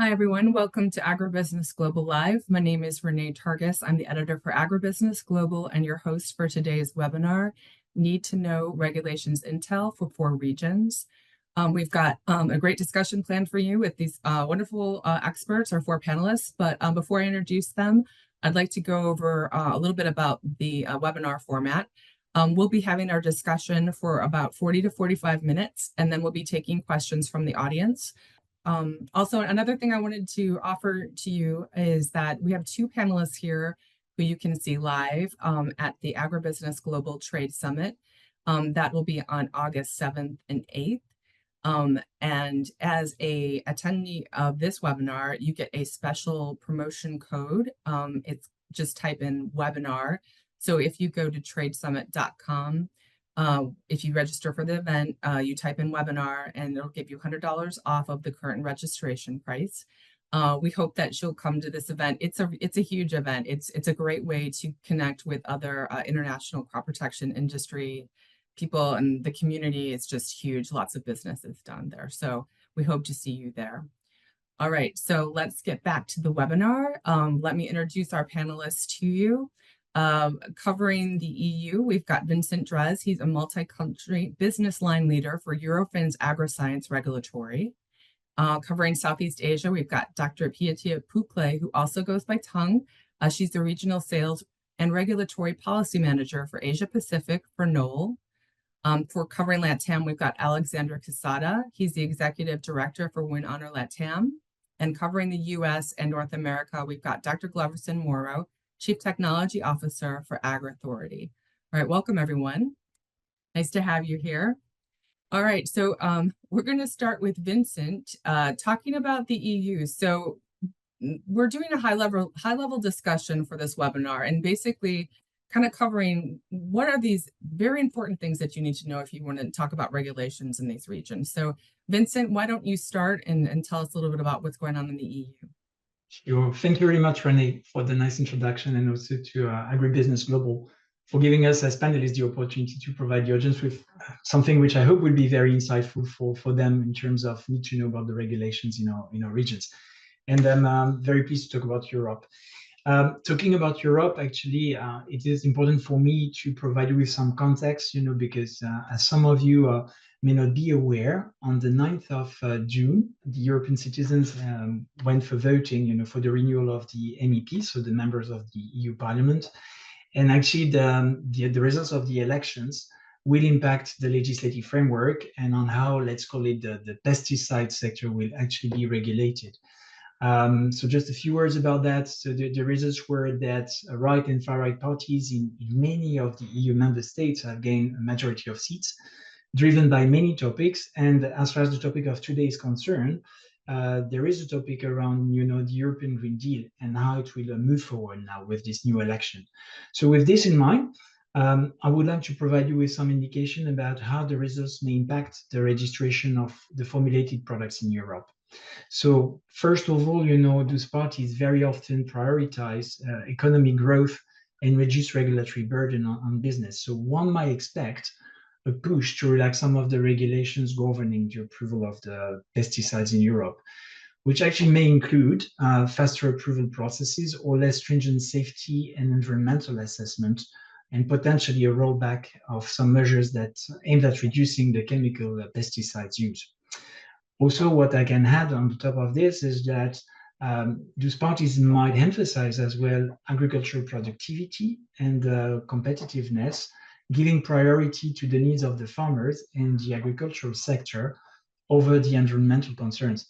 Hi, everyone. Welcome to AgriBusiness Global Live. My name is Renee Targus. I'm the editor for AgriBusiness Global and your host for today's webinar, Need to Know Regulations Intel for 4 Regions. We've got a great discussion planned for you with these wonderful experts, our 4 panelists. But before I introduce them, I'd like to go over a little bit about the webinar format. We'll be having our discussion for about 40 to 45 minutes, and then we'll be taking questions from the audience. Also, another thing I wanted to offer to you is that we have 2 panelists here who you can see live at the AgriBusiness Global Trade Summit. That will be on August 7th and 8th. And as a attendee of this webinar, you get a special promotion code. It's just type in webinar. So if you go to tradesummit.com, if you register for the event, you type in webinar and it'll give you $100 off of the current registration price. We hope that you'll come to this event. It's a huge event. It's a great way to connect with other international crop protection industry people, and the community is just huge. Lots of business is done there. So we hope to see you there. All right, so let's get back to the webinar. Let me introduce our panelists to you. Covering the EU, we've got Vincent Dreze. He's a multi-country business line leader for Eurofins Agroscience Regulatory. Covering Southeast Asia, we've got Dr. Piyatida Pukclai, who also goes by Tongue. She's the Regional Sales and Regulatory Policy Manager for Asia Pacific for Knoell. For covering LATAM, we've got Alexandre Quesada. He's the Executive Director for Winhonor LATAM. And covering the US and North America, we've got Dr. Gloverson Moro, Chief Technology Officer for AgriThority. All right, welcome everyone. Nice to have you here. All right, so we're going to start with Vincent talking about the EU. So we're doing a high-level discussion for this webinar, and basically kind of covering what are these very important things that you need to know if you want to talk about regulations in these regions. So Vincent, why don't you start and tell us a little bit about what's going on in the EU? Sure. Thank you very much, Renee, for the nice introduction, and also to AgriBusiness Global for giving us as panelists the opportunity to provide the audience with something which I hope will be very insightful for them in terms of need to know about the regulations in our regions. And I'm very pleased to talk about Europe. Talking about Europe, actually, it is important for me to provide you with some context, because as some of you may not be aware, on the 9th of June, the European citizens went for voting, for the renewal of the MEP, so the members of the EU Parliament. And actually, the results of the elections will impact the legislative framework and on how, let's call it, the pesticide sector will actually be regulated. So just a few words about that. So the results were that right and far-right parties in many of the EU member states have gained a majority of seats, driven by many topics. And as far as the topic of today is concerned, there is a topic around, the European Green Deal and how it will move forward now with this new election. So with this in mind, I would like to provide you with some indication about how the results may impact the registration of the formulated products in Europe. So first of all, those parties very often prioritize economic growth and reduce regulatory burden on business. So one might expect a push to relax some of the regulations governing the approval of the pesticides in Europe, which actually may include faster approval processes or less stringent safety and environmental assessment, and potentially a rollback of some measures that aim at reducing the chemical pesticides use. Also, what I can add on the top of this is that those parties might emphasize as well agricultural productivity and competitiveness, giving priority to the needs of the farmers and the agricultural sector over the environmental concerns.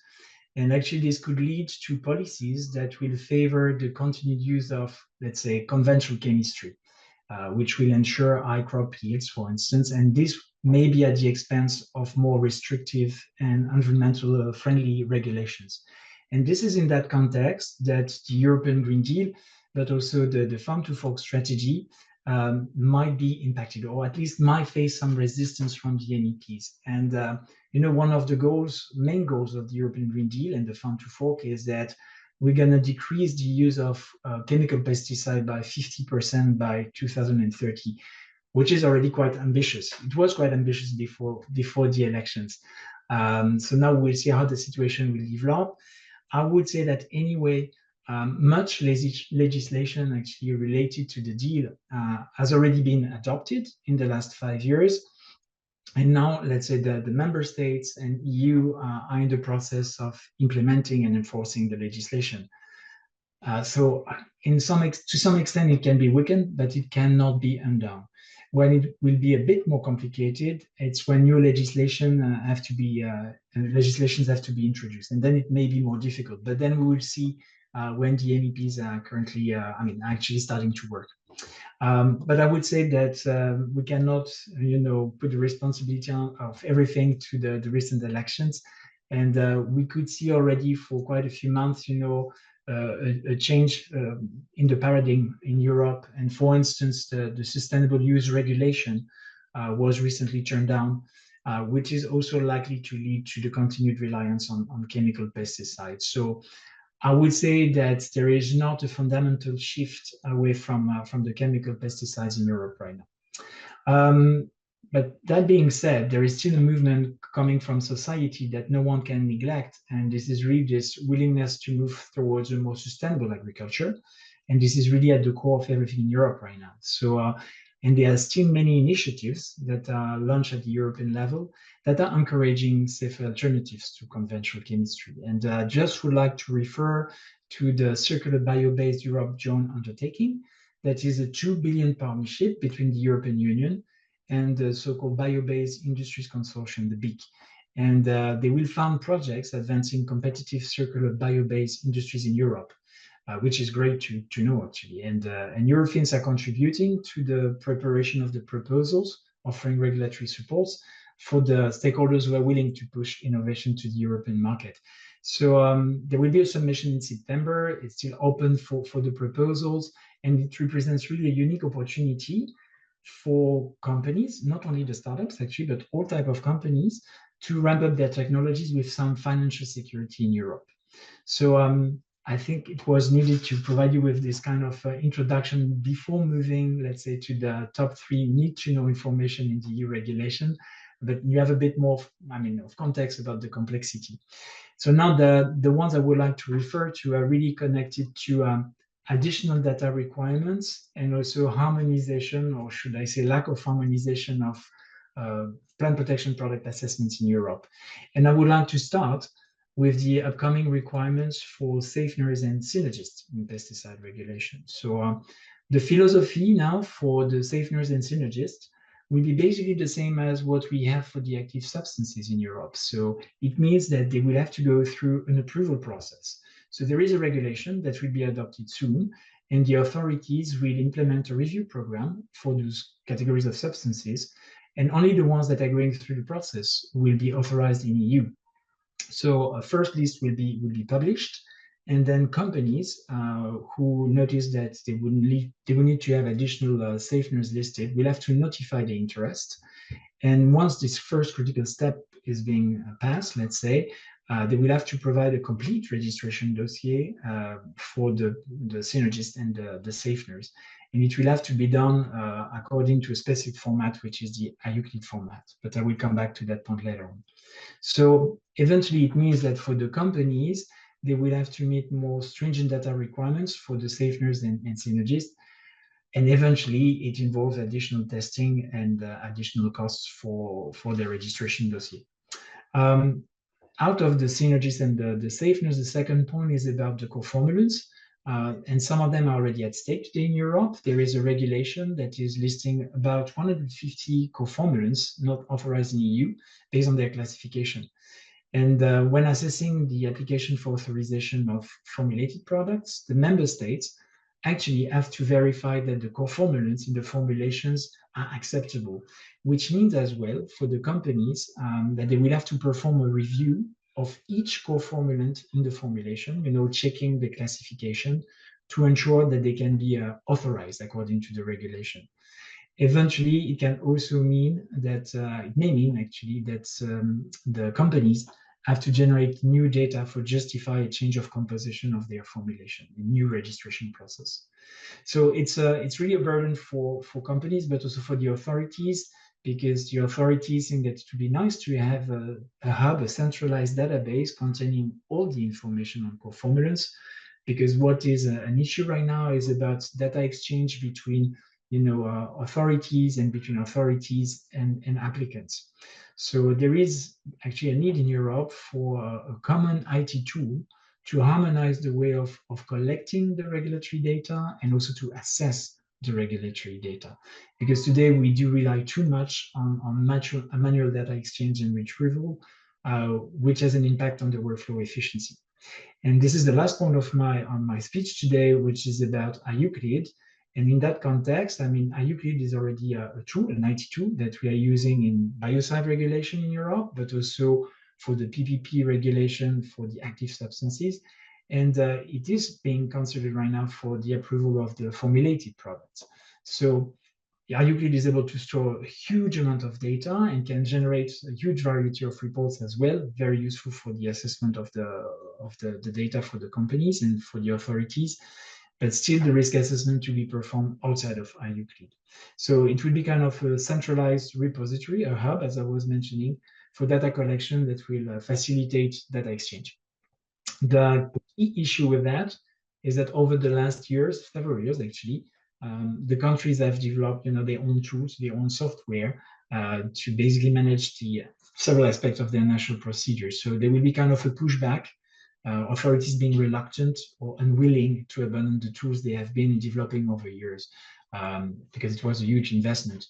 And actually, this could lead to policies that will favor the continued use of, let's say, conventional chemistry, which will ensure high crop yields, for instance, and this may be at the expense of more restrictive and environmental friendly regulations. And this is in that context that the European Green Deal, but also the Farm to Fork strategy might be impacted, or at least might face some resistance from the MEPs. And one of the main goals of the European Green Deal and the Farm to Fork is that we're going to decrease the use of chemical pesticide by 50% by 2030, which is already quite ambitious. It was quite ambitious before the elections. So now we'll see how the situation will develop. I would say that anyway, much legislation actually related to the deal has already been adopted in the last 5 years. And now, let's say the member states and EU are in the process of implementing and enforcing the legislation. So to some extent, it can be weakened, but it cannot be undone. When it will be a bit more complicated, it's when new legislations have to be introduced, and then it may be more difficult. But then we will see when the MEPs are currently, actually starting to work. But I would say that we cannot, put the responsibility of everything to the recent elections, and we could see already for quite a few months, a change in the paradigm in Europe. And for instance, the sustainable use regulation was recently turned down, which is also likely to lead to the continued reliance on chemical pesticides. So I would say that there is not a fundamental shift away from the chemical pesticides in Europe right now. But that being said, there is still a movement coming from society that no one can neglect. And this is really this willingness to move towards a more sustainable agriculture. And this is really at the core of everything in Europe right now. So, and there are still many initiatives that are launched at the European level that are encouraging safer alternatives to conventional chemistry. And just would like to refer to the Circular Bio-Based Europe joint undertaking. That is a 2 billion partnership between the European Union and the so-called Bio-Based Industries Consortium, the BIC. And they will fund projects advancing competitive circular bio-based industries in Europe, which is great to know, actually. And Eurofins are contributing to the preparation of the proposals, offering regulatory supports for the stakeholders who are willing to push innovation to the European market. So there will be a submission in September. It's still open for the proposals, and it represents really a unique opportunity for companies, not only the startups actually, but all type of companies, to ramp up their technologies with some financial security in Europe. So I think it was needed to provide you with this kind of introduction before moving, let's say, to the top 3 need-to-know information in the EU regulation, but you have a bit more of context about the complexity. So now the ones I would like to refer to are really connected to additional data requirements and also harmonization, or should I say lack of harmonization of plant protection product assessments in Europe. And I would like to start with the upcoming requirements for safeners and synergists in pesticide regulation. So the philosophy now for the safeners and synergists will be basically the same as what we have for the active substances in Europe. So it means that they will have to go through an approval process. So there is a regulation that will be adopted soon, and the authorities will implement a review program for those categories of substances, and only the ones that are going through the process will be authorized in EU. So a first list will be published, and then companies who notice that they will need to have additional safeners listed will have to notify the interest. And once this first critical step is being passed, let's say, they will have to provide a complete registration dossier for the synergist and the safeners. And it will have to be done according to a specific format, which is the IUCNID format. But I will come back to that point later on. So eventually, it means that for the companies, they will have to meet more stringent data requirements for the safeners and synergists. And eventually, it involves additional testing and additional costs for their registration dossier. Out of the synergies and the safeners, the second point is about the co-formulants. And some of them are already at stake today in Europe. There is a regulation that is listing about 150 co-formulants not authorized in the EU based on their classification. And when assessing the application for authorization of formulated products, the member states actually have to verify that the co-formulants in the formulations are acceptable, which means as well for the companies that they will have to perform a review of each co-formulant in the formulation, checking the classification to ensure that they can be authorized according to the regulation. Eventually, it can also mean that, it may mean actually that the companies have to generate new data for justify a change of composition of their formulation, a new registration process. So it's really a burden for companies, but also for the authorities because the authorities think that it would be nice to have a hub, a centralized database containing all the information on co-formulants, because what is an issue right now is about data exchange between authorities and between authorities and applicants. So there is actually a need in Europe for a common IT tool to harmonize the way of collecting the regulatory data and also to assess the regulatory data. Because today we do rely too much on manual data exchange and retrieval, which has an impact on the workflow efficiency. And this is the last point of my speech today, which is about Euclid. And in that context, I mean, Euclid is already a tool, an IT tool that we are using in biocide regulation in Europe, but also for the PPP regulation for the active substances. And it is being considered right now for the approval of the formulated products. So Euclid is able to store a huge amount of data and can generate a huge variety of reports as well, very useful for the assessment of the data for the companies and for the authorities, but still the risk assessment to be performed outside of Euclid. So it will be kind of a centralized repository, a hub, as I was mentioning, for data collection that will facilitate data exchange. The key issue with that is that over the last years, several years actually, the countries have developed their own tools, their own software to basically manage the several aspects of their national procedures. So there will be kind of a pushback, authorities being reluctant or unwilling to abandon the tools they have been developing over years, because it was a huge investment.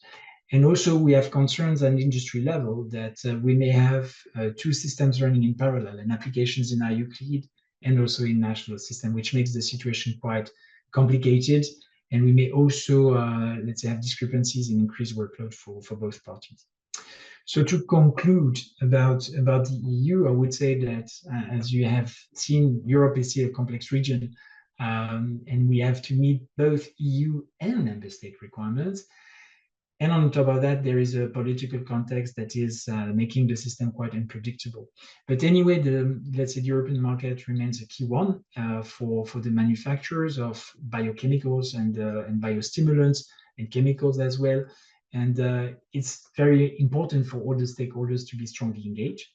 And also we have concerns at industry level that we may have two systems running in parallel, and applications in Euclid and also in national system, which makes the situation quite complicated. And we may also, let's say, have discrepancies and increased workload for both parties. So to conclude about the EU, I would say that, as you have seen, Europe is still a complex region, and we have to meet both EU and member state requirements. And on top of that, there is a political context that is making the system quite unpredictable. But anyway, let's say the European market remains a key one for the manufacturers of biochemicals and biostimulants and chemicals as well. And it's very important for all the stakeholders to be strongly engaged.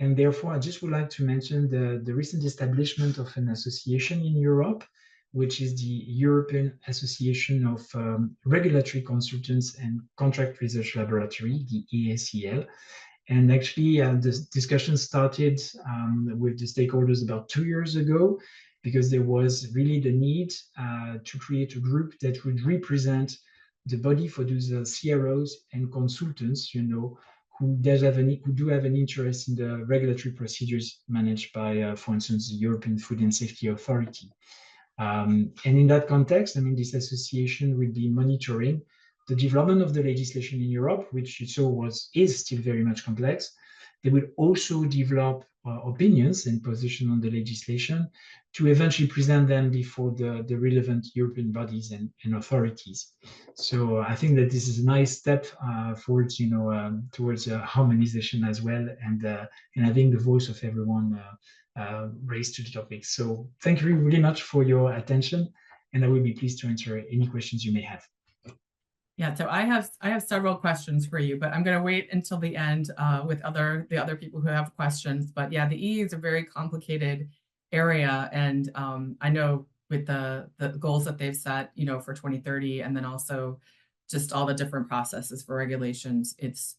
And therefore, I just would like to mention the recent establishment of an association in Europe, which is the European Association of Regulatory Consultants and Contract Research Laboratory, the EACL. And actually, the discussion started with the stakeholders about 2 years ago, because there was really the need to create a group that would represent the body for those CROs and consultants, who do have an interest in the regulatory procedures managed by, for instance, the European Food and Safety Authority. And in that context, I mean, this association will be monitoring the development of the legislation in Europe, which you saw is still very much complex. They will also develop opinions and position on the legislation to eventually present them before the relevant European bodies and authorities. So I think that this is a nice step forward, towards harmonization as well, and having the voice of everyone raised to the topic. So thank you really much for your attention, and I will be pleased to answer any questions you may have. Yeah, so I have several questions for you, but I'm going to wait until the end with the other people who have questions. But yeah, the EU is a very complicated area, and I know with the goals that they've set, for 2030, and then also just all the different processes for regulations, it's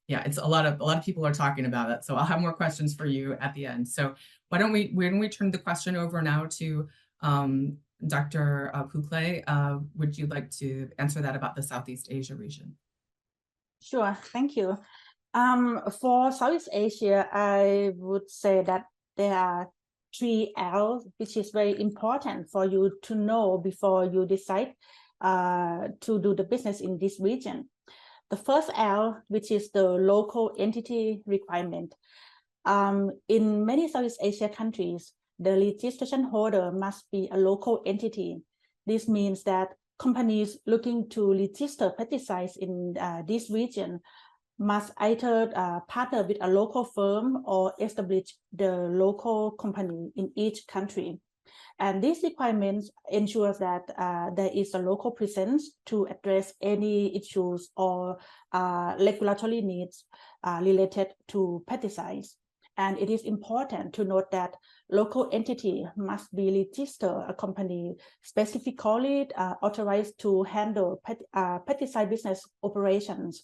it's a lot of people are talking about it. So I'll have more questions for you at the end. So why don't we turn the question over now to Dr. Pukclai, would you like to answer that about the Southeast Asia region? Sure, thank you. For Southeast Asia, I would say that there are 3 L's, which is very important for you to know before you decide to do the business in this region. The first L, which is the local entity requirement. In many Southeast Asia countries, the registration holder must be a local entity. This means that companies looking to register pesticides in this region must either partner with a local firm or establish the local company in each country. And these requirements ensure that there is a local presence to address any issues or regulatory needs related to pesticides. And it is important to note that local entity must be registered a company specifically authorized to handle pesticide business operations.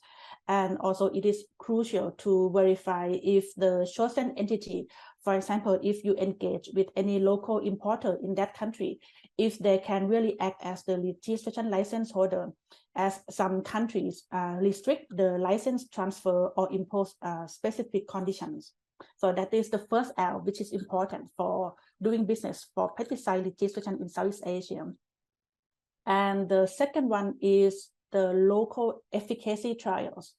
And also it is crucial to verify if the chosen entity, for example, if you engage with any local importer in that country, if they can really act as the registration license holder, as some countries restrict the license transfer or impose specific conditions. So that is the first L, which is important for doing business for pesticide registration in Southeast Asia. And the second one is the local efficacy trials.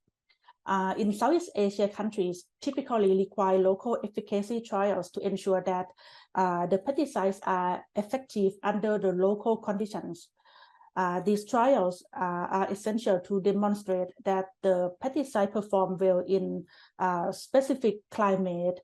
In Southeast Asia countries typically require local efficacy trials to ensure that the pesticides are effective under the local conditions. These trials are essential to demonstrate that the pesticide perform well in specific climate,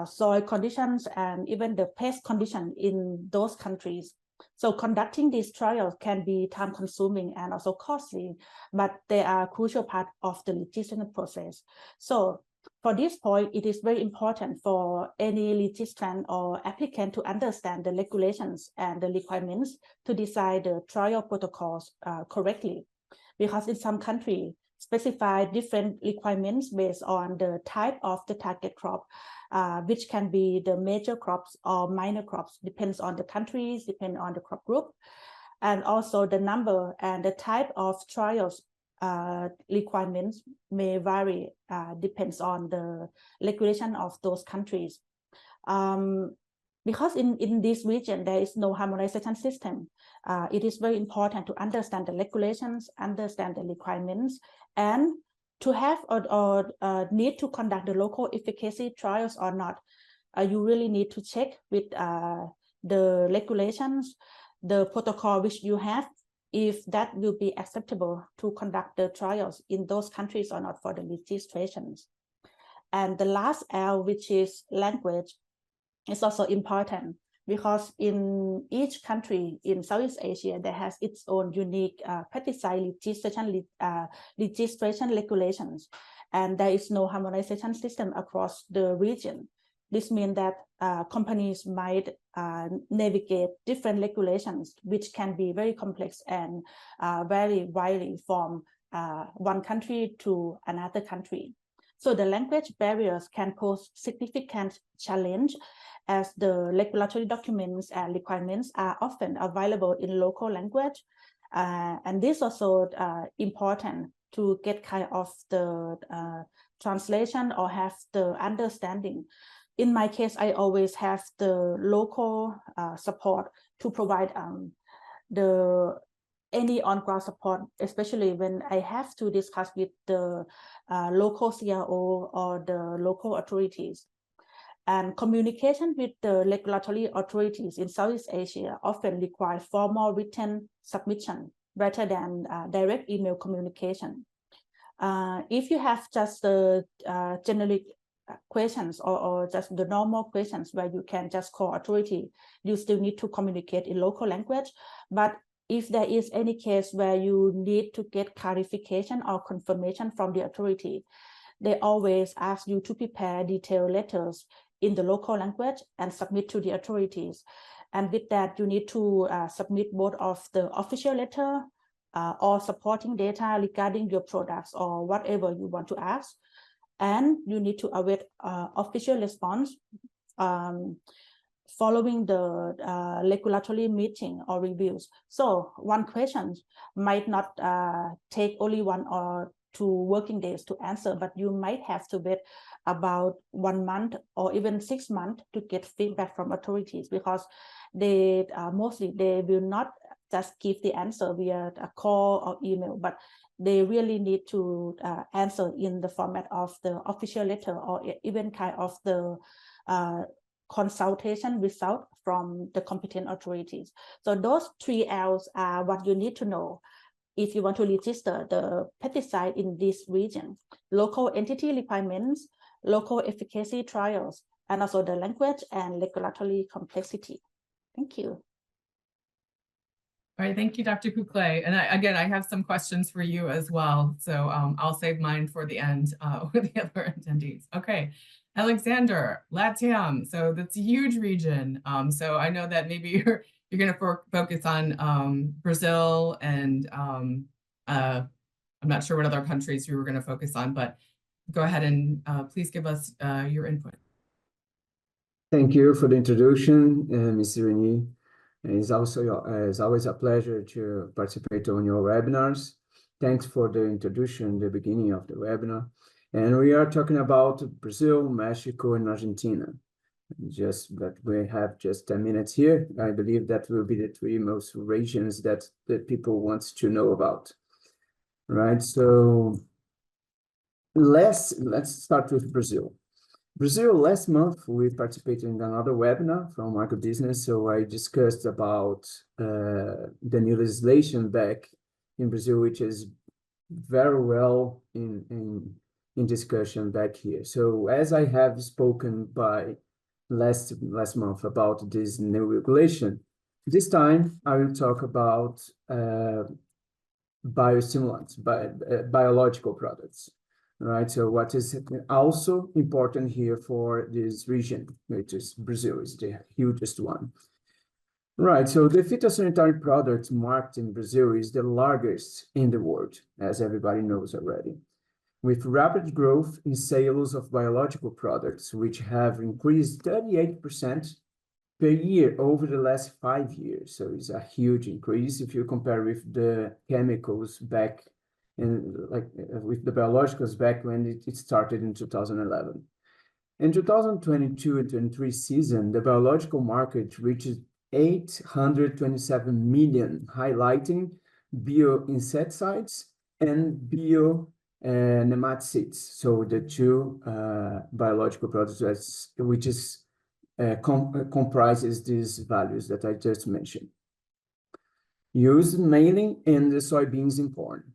soil conditions, and even the pest condition in those countries. So conducting these trials can be time-consuming and also costly, but they are a crucial part of the registration process. So for this point, it is very important for any registrant or applicant to understand the regulations and the requirements to design the trial protocols correctly, because in some countries specify different requirements based on the type of the target crop, which can be the major crops or minor crops, depends on the countries, depend on the crop group, and also the number and the type of trials requirements may vary, depends on the regulation of those countries. Because in this region, there is no harmonization system, it is very important to understand the regulations, understand the requirements, and to have or need to conduct the local efficacy trials or not. You really need to check with the regulations, the protocol which you have, if that will be acceptable to conduct the trials in those countries or not for the registrations. And the last L, which is language, is also important, because in each country in Southeast Asia, there has its own unique pesticide registration regulations, and there is no harmonization system across the region. This means that companies might navigate different regulations, which can be very complex and vary widely from one country to another country. So the language barriers can pose significant challenge, as the regulatory documents and requirements are often available in local language. And this also important to get kind of the translation or have the understanding. In my case, I always have the local support to provide any on-ground support, especially when I have to discuss with the local CRO or the local authorities. And communication with the regulatory authorities in Southeast Asia often require formal written submission rather than direct email communication. If you have just the generic questions or just the normal questions where you can just call authority, you still need to communicate in local language. But if there is any case where you need to get clarification or confirmation from the authority, they always ask you to prepare detailed letters in the local language and submit to the authorities. And with that, you need to submit both of the official letter or supporting data regarding your products or whatever you want to ask. And you need to await official response following the regulatory meeting or reviews. So one question might not take only 1 or 2 working days to answer, but you might have to wait about 1 month or even 6 months to get feedback from authorities, because they mostly they will not just give the answer via a call or email, but they really need to answer in the format of the official letter or even kind of the consultation result from the competent authorities. So those 3 L's are what you need to know if you want to register the pesticide in this region: local entity requirements, local efficacy trials, and also the language and regulatory complexity. Thank you. All right, thank you, Dr. Pukclai. And I have some questions for you as well. So I'll save mine for the end with the other attendees. Okay, Alexandre, LATAM. So that's a huge region. So I know that maybe you're going to focus on Brazil and I'm not sure what other countries you were going to focus on, but go ahead and please give us your input. Thank you for the introduction, Ms. Renee. It's always a pleasure to participate on your webinars. Thanks for the introduction, the beginning of the webinar. And we are talking about Brazil, Mexico, and Argentina. Just that we have just 10 minutes here. I believe that will be the three most regions that the people want to know about. Right, so let's start with Brazil. Brazil, last month, we participated in another webinar from AgriBusiness. So I discussed about the new legislation back in Brazil, which is very well in discussion back here. So as I have spoken by last month about this new regulation, this time I will talk about biostimulants, biological products. Right, so what is also important here for this region, which is Brazil, is the hugest one. Right, so the phytosanitary products market in Brazil is the largest in the world, as everybody knows already, with rapid growth in sales of biological products, which have increased 38% per year over the last 5 years. So it's a huge increase if you compare with the chemicals back and like with the biologicals back when it started in 2011. In 2022 and 23 season, the biological market reached 827 million, highlighting bioinsecticides and nematicides. So the two biological products which is comprises these values that I just mentioned. Used mainly in the soybeans and corn.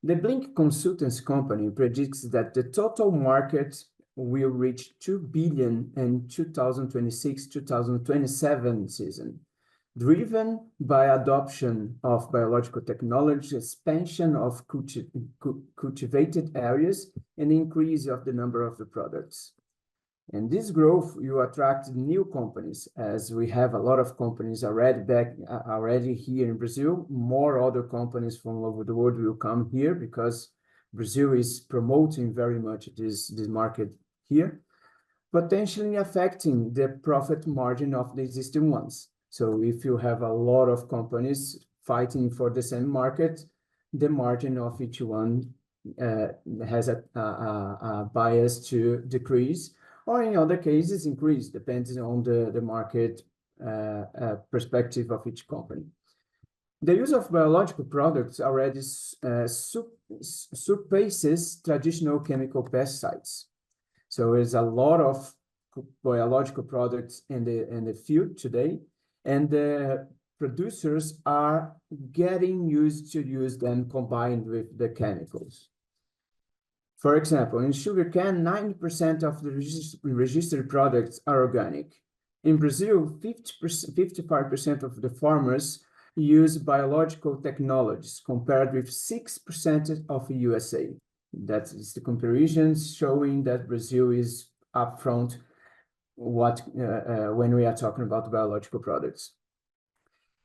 The Blink Consultants Company predicts that the total market will reach 2 billion in 2026-2027 season, driven by adoption of biological technology, expansion of cultivated areas, and increase of the number of the products. And this growth will attract new companies, as we have a lot of companies already here in Brazil. More other companies from all over the world will come here because Brazil is promoting very much this market here, potentially affecting the profit margin of the existing ones. So if you have a lot of companies fighting for the same market, the margin of each one has a bias to decrease, or in other cases increase, depending on the market perspective of each company. The use of biological products already surpasses traditional chemical pesticides. So there's a lot of biological products in the field today, and the producers are getting used to use them combined with the chemicals. For example, in sugarcane, 90% of the registered products are organic. In Brazil, 55% of the farmers use biological technologies, compared with 6% of the USA. That is the comparisons showing that Brazil is upfront when we are talking about biological products.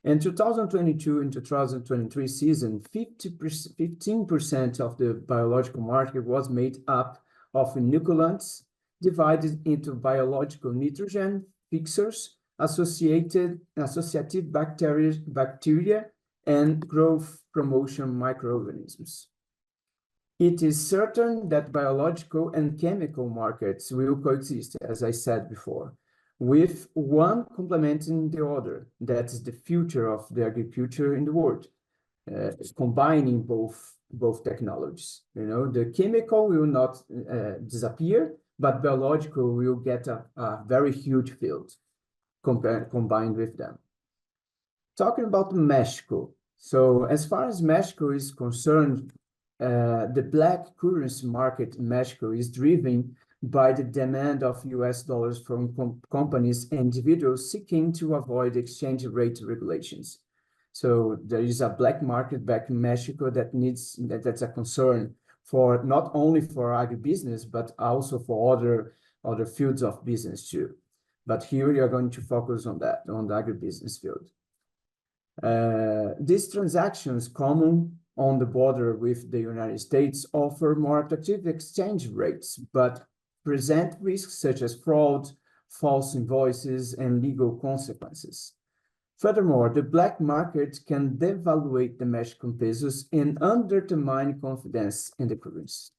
In 2022 and 2023 season, 15% of the biological market was made up of inoculants divided into biological nitrogen fixers, associative bacteria, and growth promotion microorganisms. It is certain that biological and chemical markets will coexist, as I said before, with one complementing the other. That's the future of the agriculture in the world, combining both technologies. You know, the chemical will not disappear, but biological will get a very huge field combined with them. Talking about Mexico. So as far as Mexico is concerned, the black currency market in Mexico is driven by the demand of US dollars from companies and individuals seeking to avoid exchange rate regulations. So there is a black market back in Mexico that's a concern for not only for agribusiness, but also for other fields of business too. But here we are going to focus on that, on the agribusiness field. These transactions common on the border with the United States offer more attractive exchange rates, but present risks such as fraud, false invoices, and legal consequences. Furthermore, the black market can devaluate the Mexican pesos and undermine confidence in the currency.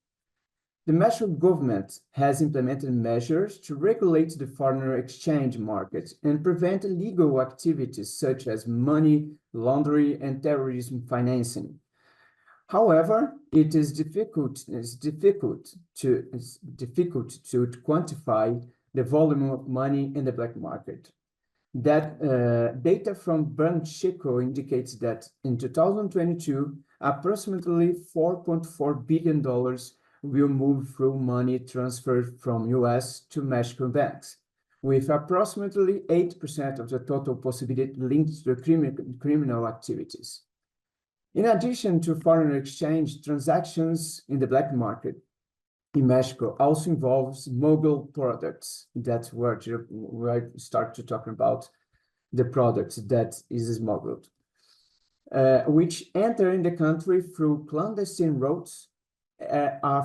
The Mexican government has implemented measures to regulate the foreign exchange market and prevent illegal activities such as money laundering and terrorism financing. However, it is difficult to quantify the volume of money in the black market. That data from Banxico indicates that in 2022, approximately $4.4 billion will move through money transferred from US to Mexican banks, with approximately 8% of the total possibility linked to criminal activities. In addition to foreign exchange, transactions in the black market in Mexico also involves smuggled products. That's where I start to talk about the products that is smuggled, which enter in the country through clandestine routes, are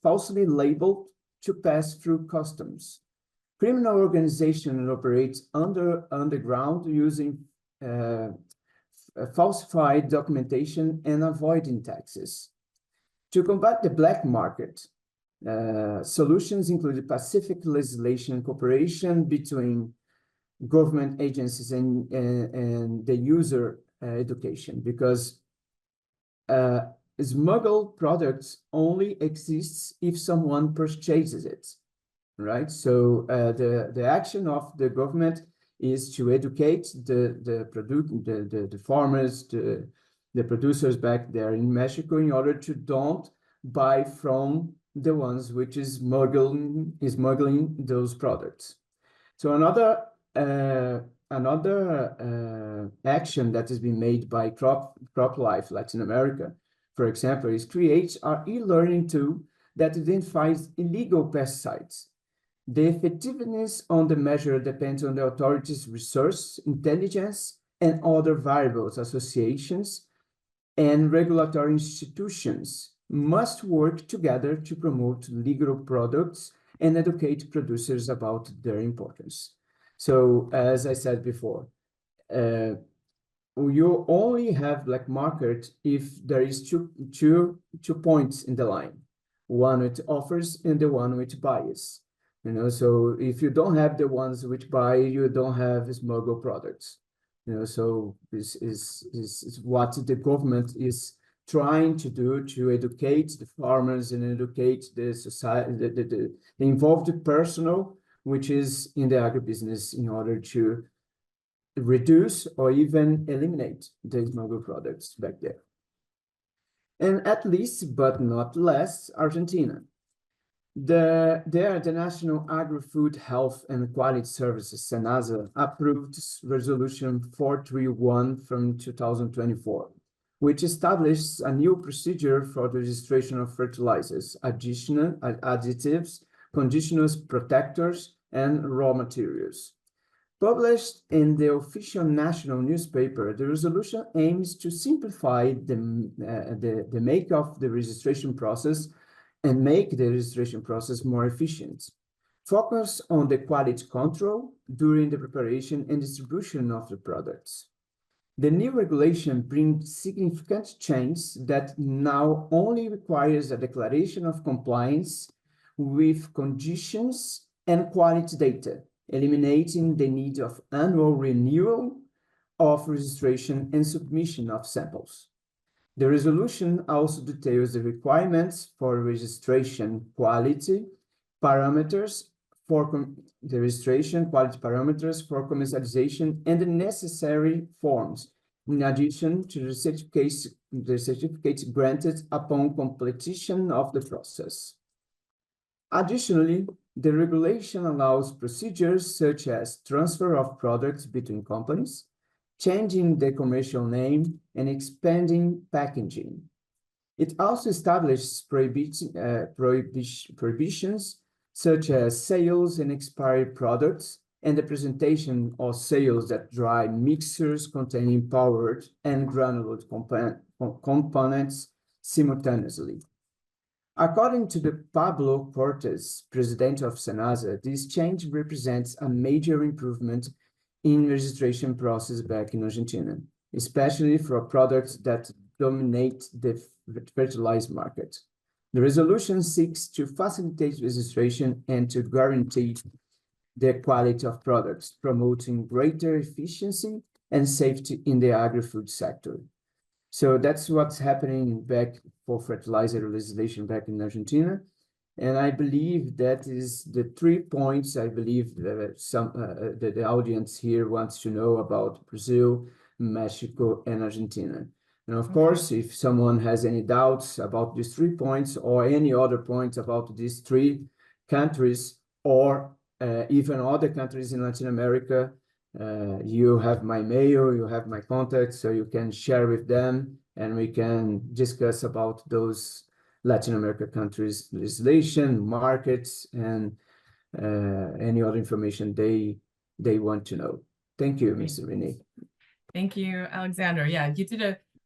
falsely labeled to pass through customs. Criminal organizations operate underground using falsified documentation and avoiding taxes. To combat the black market, solutions include Pacific legislation cooperation between government agencies and the user education, because smuggled products only exists if someone purchases it, right? So the action of the government is to educate the farmers, the producers back there in Mexico, in order to don't buy from the ones which is smuggling those products. So another action that has been made by CropLife Latin America, for example, is create an e-learning tool that identifies illegal pesticides. The effectiveness on the measure depends on the authorities' resource, intelligence, and other variables. Associations and regulatory institutions must work together to promote legal products and educate producers about their importance. So, as I said before, you only have black market if there is two points in the line, one which offers and the one which buys. You know, so if you don't have the ones which buy, you don't have smuggled products. You know, so this is what the government is trying to do to educate the farmers and educate the society, the involved personnel, which is in the agribusiness, in order to reduce or even eliminate the smuggled products back there. And at least, but not less, Argentina. The National Agri-Food Health and Quality Services, SENASA, approved Resolution 431 from 2024, which establishes a new procedure for the registration of fertilizers, additives, conditioners, protectors, and raw materials. Published in the official national newspaper, the resolution aims to simplify the make of the registration process and make the registration process more efficient. Focus on the quality control during the preparation and distribution of the products. The new regulation brings significant change that now only requires a declaration of compliance with conditions and quality data, eliminating the need of annual renewal of registration and submission of samples. The resolution also details the requirements for registration quality parameters for commercialization and the necessary forms, in addition to the certificates granted upon completion of the process. Additionally, the regulation allows procedures such as transfer of products between companies, changing the commercial name, and expanding packaging. It also establishes prohibitions such as sales and expired products and the presentation of sales that dry mixers containing powdered and granulated components simultaneously. According to the Pablo Cortes, president of SENASA, this change represents a major improvement in registration process back in Argentina, especially for products that dominate the fertilizer market. The resolution seeks to facilitate registration and to guarantee the quality of products, promoting greater efficiency and safety in the agri-food sector. So that's what's happening back for fertilizer legislation back in Argentina. And I believe that is the 3 points I believe that the audience here wants to know about Brazil, Mexico, and Argentina. And of course, if someone has any doubts about these 3 points or any other points about these 3 countries or even other countries in Latin America, you have my mail, you have my contact, so you can share with them and we can discuss about those Latin America countries' legislation, markets, and any other information they want to know. Thank you, Mr. Rene. Thank you, Alexandre. Yeah,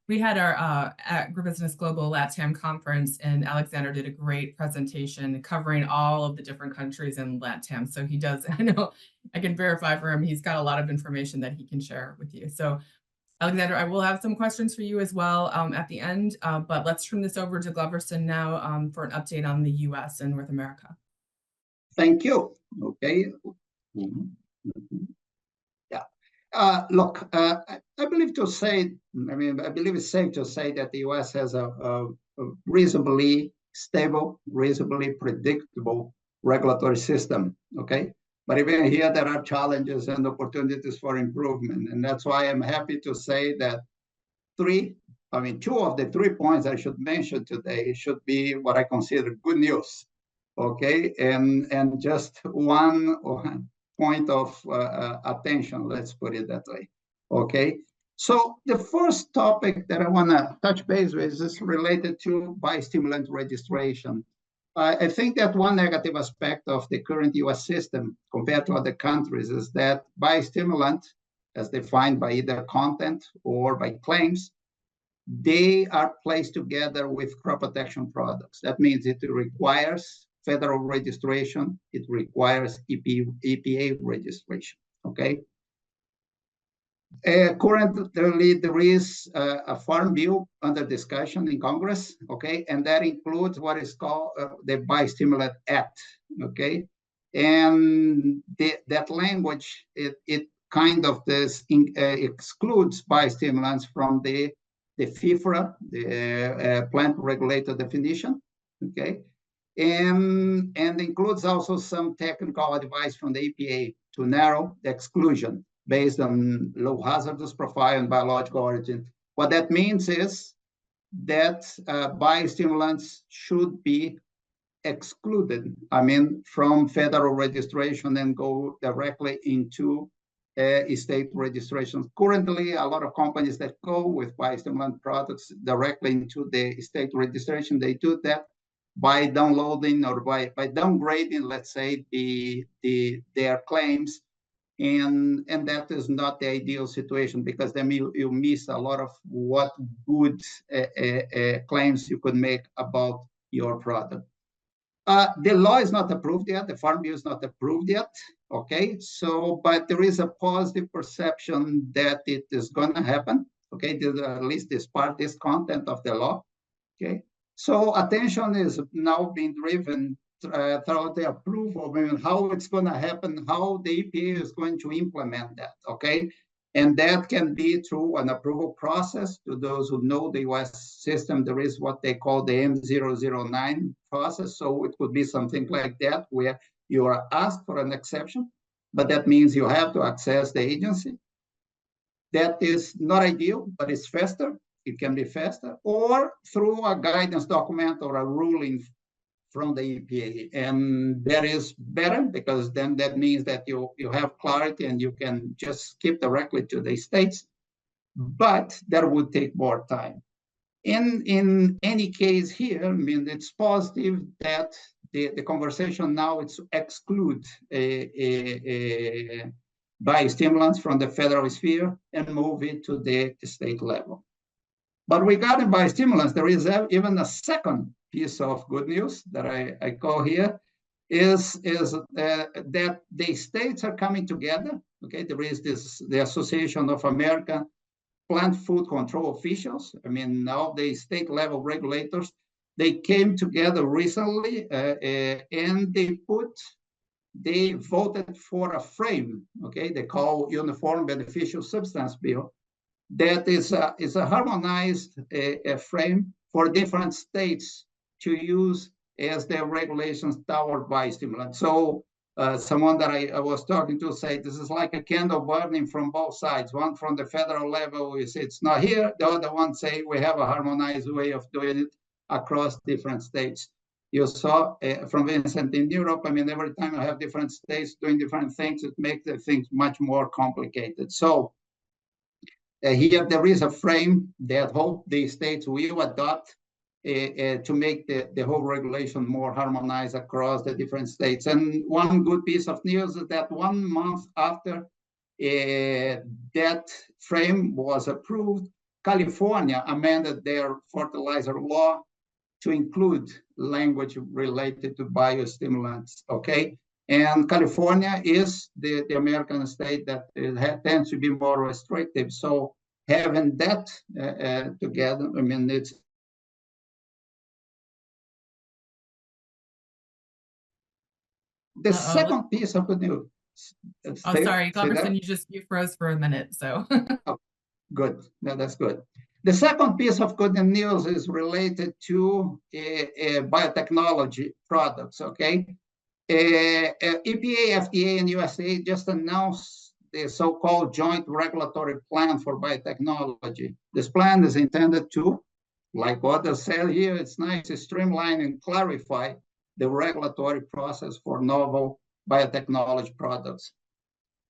we had our AgriBusiness Global LATAM conference, and Alexandre did a great presentation covering all of the different countries in LATAM. So he does, I know I can verify for him, he's got a lot of information that he can share with you. So Alexandre, I will have some questions for you as well at the end, but let's turn this over to Gloverson now for an update on the US and North America. Thank you. Okay. Look, I believe it's safe to say that the US has a reasonably stable, reasonably predictable regulatory system, okay? But even here, there are challenges and opportunities for improvement. And that's why I'm happy to say that 2 of the 3 points I should mention today should be what I consider good news, okay? And just one point of attention, let's put it that way, okay? So the first topic that I want to touch base with is related to biostimulant registration. I think that one negative aspect of the current US system compared to other countries is that biostimulant, as defined by either content or by claims, they are placed together with crop protection products. That means it requires federal registration, it requires EPA registration, okay? Currently, there is a farm bill under discussion in Congress, okay, and that includes what is called the Biostimulant Act, okay, and that language it kind of excludes biostimulants from the FIFRA, the plant regulator definition, okay, and includes also some technical advice from the EPA to narrow the exclusion based on low hazardous profile and biological origin. What that means is that biostimulants should be excluded, from federal registration and go directly into state registration. Currently, a lot of companies that go with biostimulant products directly into the state registration, they do that by downloading or by downgrading, let's say, their claims. And that is not the ideal situation, because then you miss a lot of what good claims you could make about your product. The law is not approved yet. The Farm Bill is not approved yet. Okay, so but there is a positive perception that it is going to happen. Okay, at least this content of the law. Okay, so attention is now being driven through the approval, how it's going to happen, how the EPA is going to implement that, okay? And that can be through an approval process. To those who know the US system, there is what they call the M009 process. So it could be something like that, where you are asked for an exception, but that means you have to access the agency. That is not ideal, but it's faster. It can be faster, or through a guidance document or a ruling from the EPA. And that is better because then that means that you have clarity and you can just skip directly to the states, but that would take more time. In any case here, I mean, it's positive that the conversation now is to exclude biostimulants from the federal sphere and move it to the state level. But regarding biostimulants, there is even a second piece of good news that I call here is that the states are coming together. Okay, there is the Association of American Plant Food Control Officials. I mean, now the state level regulators, they came together recently and they voted for a frame. Okay, they call Uniform Beneficial Substance Bill. That is a harmonized frame for different states to use as their regulations toward biostimulants. So someone that I was talking to said this is like a candle burning from both sides. One from the federal level is it's not here. The other one say we have a harmonized way of doing it across different states. You saw from Vincent in Europe, I mean, every time you have different states doing different things, it makes the things much more complicated. So here there is a frame that hope the states will adopt to make the whole regulation more harmonized across the different states. And one good piece of news is that 1 month after that frame was approved, California amended their fertilizer law to include language related to biostimulants, okay? And California is the American state that tends to be more restrictive. So having that together, I mean, it's the second piece of good news. Oh, sorry, Gloverson, you froze for a minute, so. Oh, good, no, that's good. The second piece of good news is related to biotechnology products, okay? EPA, FDA, and USA just announced the so-called Joint Regulatory Plan for Biotechnology. This plan is intended to, like others said here, it's nice to streamline and clarify the regulatory process for novel biotechnology products.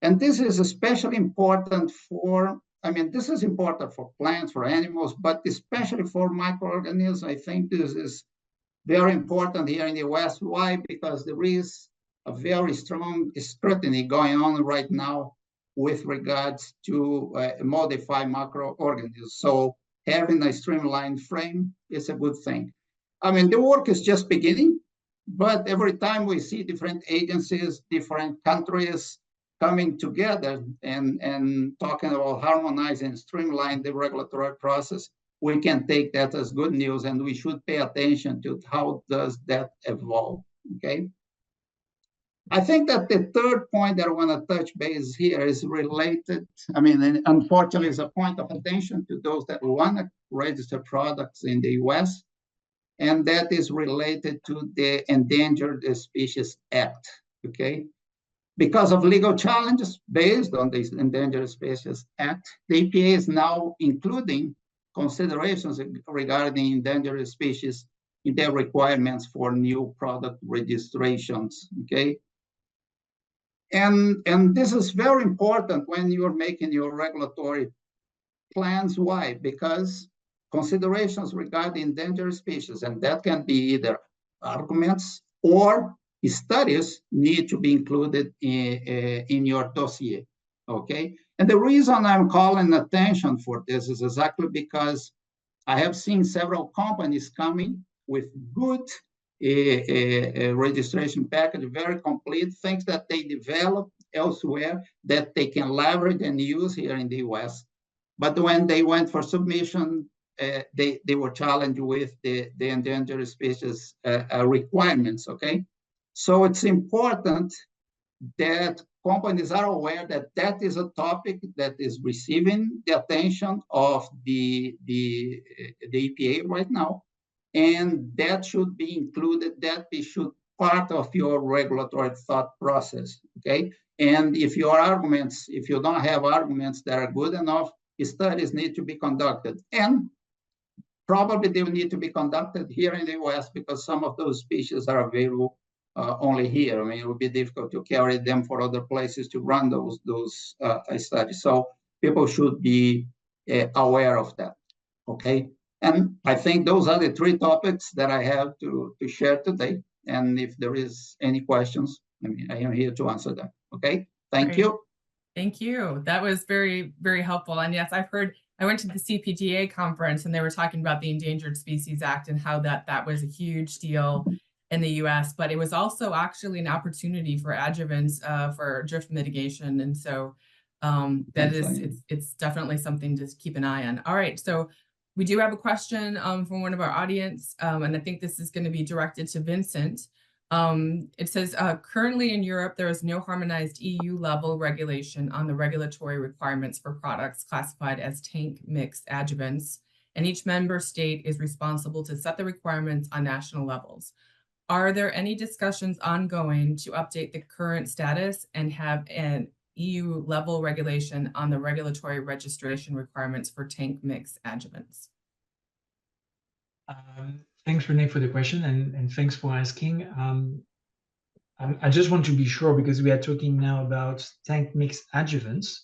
And this is especially important for, I mean, this is important for plants, for animals, but especially for microorganisms. I think this is very important here in the West. Why? Because there is a very strong scrutiny going on right now with regards to modify microorganisms. So having a streamlined frame is a good thing. I mean, the work is just beginning, but every time we see different agencies, different countries coming together and talking about harmonizing and streamline the regulatory process, we can take that as good news, and we should pay attention to how does that evolve, okay? I think that the third point that I want to touch base here is related, I mean, unfortunately, it's a point of attention to those that want to register products in the US, and that is related to the Endangered Species Act, okay? Because of legal challenges based on the Endangered Species Act, the EPA is now including considerations regarding endangered species in their requirements for new product registrations, okay? And this is very important when you're making your regulatory plans. Why? Because considerations regarding endangered species, and that can be either arguments or studies, need to be included in your dossier, okay? And the reason I'm calling attention for this is exactly because I have seen several companies coming with good registration package, very complete, things that they develop elsewhere that they can leverage and use here in the US. But when they went for submission, they were challenged with the endangered species requirements, okay? So it's important that companies are aware that that is a topic that is receiving the attention of the EPA right now, and that should be included, that should part of your regulatory thought process, okay? And if your arguments, if you don't have arguments that are good enough, studies need to be conducted. And Probably they will need to be conducted here in the US because some of those species are available only here. I mean, it would be difficult to carry them for other places to run those studies. So people should be aware of that, okay? And I think those are the three topics that I have to share today. And if there is any questions, I mean, I am here to answer them, okay? Thank you. Thank you. That was very, very helpful. And yes, I've heard, I went to the CPTA conference and they were talking about the Endangered Species Act and how that was a huge deal in the US, but it was also actually an opportunity for adjuvants for drift mitigation. And so it's definitely something to keep an eye on. All right, so we do have a question from one of our audience, and I think this is going to be directed to Vincent. It says, currently in Europe, there is no harmonized EU level regulation on the regulatory requirements for products classified as tank mixed adjuvants, and each member state is responsible to set the requirements on national levels. Are there any discussions ongoing to update the current status and have an EU level regulation on the regulatory registration requirements for tank mix adjuvants? Thanks, Renee, for the question, and thanks for asking. I just want to be sure, because we are talking now about tank mix adjuvants.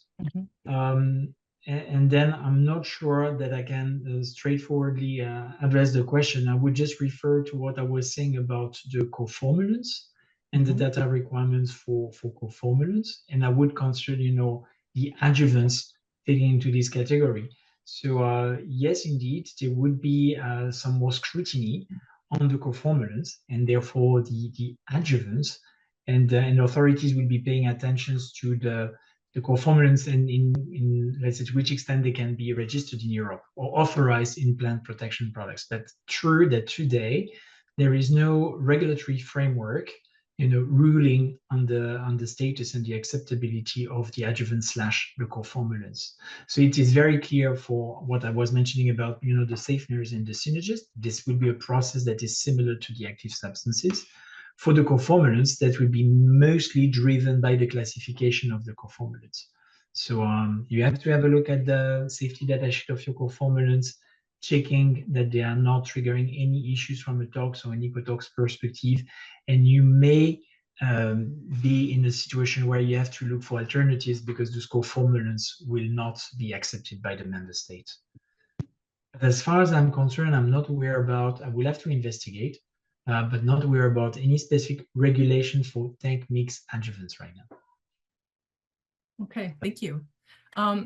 And then I'm not sure that I can straightforwardly address the question. I would just refer to what I was saying about the co-formulants and the data requirements for co-formulants. And I would consider, the adjuvants fitting into this category. So yes, indeed, there would be some more scrutiny on the co-formulants and therefore the adjuvants, and authorities will be paying attention to the co-formulants and in let's say to which extent they can be registered in Europe or authorized in plant protection products. But true that today there is no regulatory framework, ruling on the status and the acceptability of the adjuvant / the co-formulants. So it is very clear for what I was mentioning about the safeners and the synergists. This will be a process that is similar to the active substances. For the co-formulants, that will be mostly driven by the classification of the co-formulants. So you have to have a look at the safety data sheet of your co-formulants, checking that they are not triggering any issues from a tox or an ecotox perspective. And you may be in a situation where you have to look for alternatives because those co-formulants will not be accepted by the member state. But as far as I'm concerned, I'm not aware about, I will have to investigate, but not aware about any specific regulation for tank mix adjuvants right now. Okay, thank you.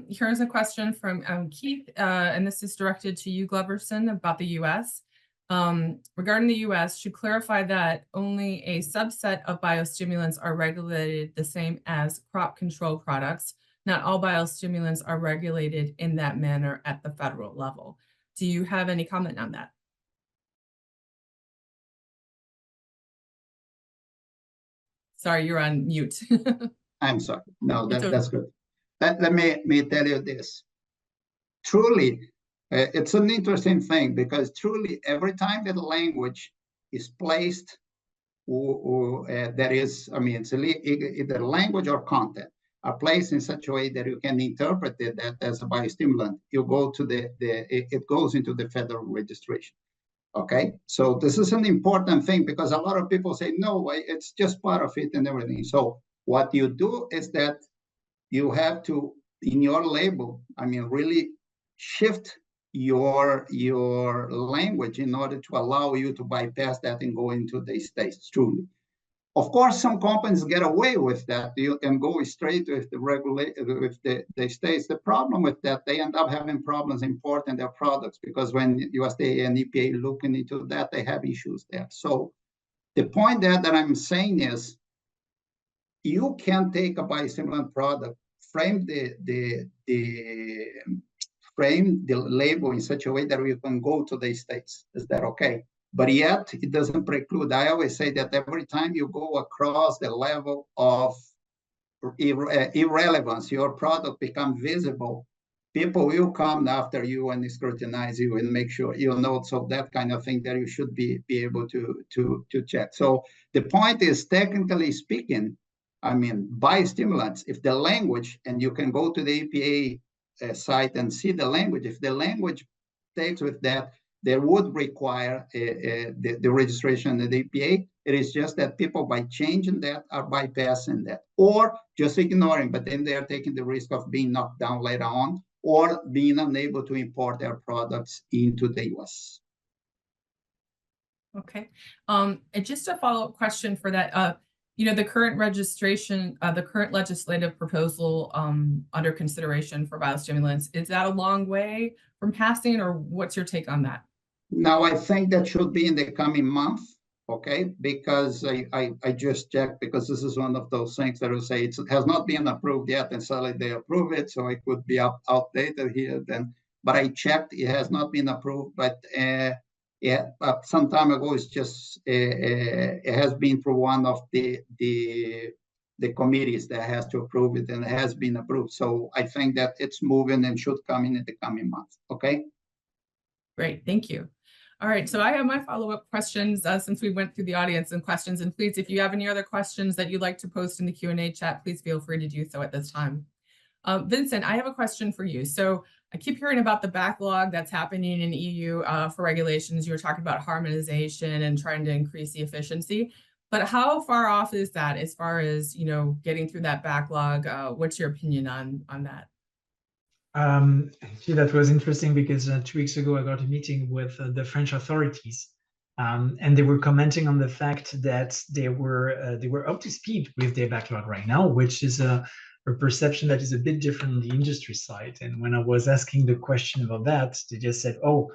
Here's a question from Keith, and this is directed to you, Gloverson, about the US. Regarding the US, should clarify that only a subset of biostimulants are regulated the same as crop control products. Not all biostimulants are regulated in that manner at the federal level. Do you have any comment on that? Sorry, you're on mute. I'm sorry. No, that's good. Let me tell you this. Truly, it's an interesting thing because truly every time that language is placed, that is, I mean, it's either language or content are placed in such a way that you can interpret it as a biostimulant, you go to it goes into the federal registration. Okay, so this is an important thing because a lot of people say, no, it's just part of it and everything. So what you do is that you have to, in your label, I mean, really shift your language in order to allow you to bypass that and go into the states, truly. Of course, some companies get away with that. You can go straight with the states. The problem with that, they end up having problems importing their products because when USDA and EPA looking into that, they have issues there. So the point there that I'm saying is, you can take a biostimulant product, frame the label in such a way that you can go to the states. Is that okay? But yet, it doesn't preclude. I always say that every time you go across the level of irrelevance, your product becomes visible, people will come after you and scrutinize you and make sure you know. So that kind of thing that you should be able to check. So the point is, technically speaking, I mean, biostimulants, if the language, and you can go to the EPA site and see the language, if the language takes with that, that would require the registration of the EPA. It is just that people, by changing that, are bypassing that, or just ignoring, but then they are taking the risk of being knocked down later on, or being unable to import their products into the US. Okay. And just a follow-up question for that. You know, the current registration, the current legislative proposal under consideration for biostimulants, is that a long way from passing, or what's your take on that? Now, I think that should be in the coming month, okay? Because I just checked, because this is one of those things that will say it has not been approved yet, and suddenly they approve it, so it could be outdated here then. But I checked, it has not been approved, but yeah, some time ago, it's just it has been through one of the committees that has to approve it, and it has been approved. So I think that it's moving and should come in the coming months. Okay. Great, thank you. All right, so I have my follow-up questions since we went through the audience and questions. And please, if you have any other questions that you'd like to post in the Q&A chat, please feel free to do so at this time. Vincent, I have a question for you. So I keep hearing about the backlog that's happening in EU for regulations. You were talking about harmonization and trying to increase the efficiency, but how far off is that as far as, you know, getting through that backlog? What's your opinion on that? Actually, that was interesting because 2 weeks ago I got a meeting with the French authorities, and they were commenting on the fact that they were up to speed with their backlog right now, which is a perception that is a bit different on the industry side. And when I was asking the question about that, they just said, "Oh,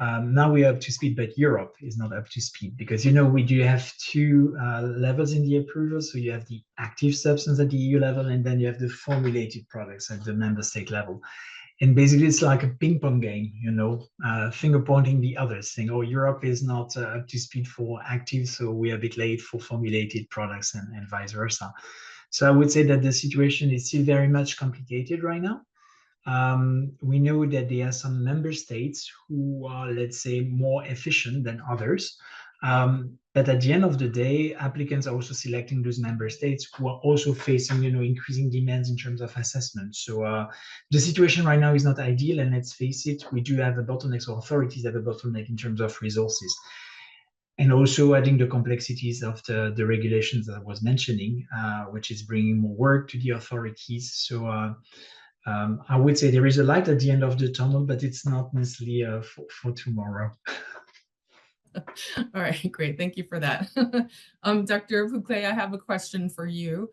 now we are up to speed, but Europe is not up to speed," because, you know, we do have two levels in the approval. So you have the active substance at the EU level, and then you have the formulated products at the member state level. And basically, it's like a ping pong game, you know, finger pointing the others, saying, "Oh, Europe is not up to speed for active, so we're a bit late for formulated products," and vice versa. So I would say that the situation is still very much complicated right now. We know that there are some member states who are, let's say, more efficient than others. But at the end of the day, applicants are also selecting those member states who are also facing, you know, increasing demands in terms of assessment. So the situation right now is not ideal, and let's face it, we do have a bottleneck, so authorities have a bottleneck in terms of resources. And also adding the complexities of the regulations that I was mentioning, which is bringing more work to the authorities. So I would say there is a light at the end of the tunnel, but it's not necessarily for tomorrow. All right, great. Thank you for that. Dr. Pukclai, I have a question for you.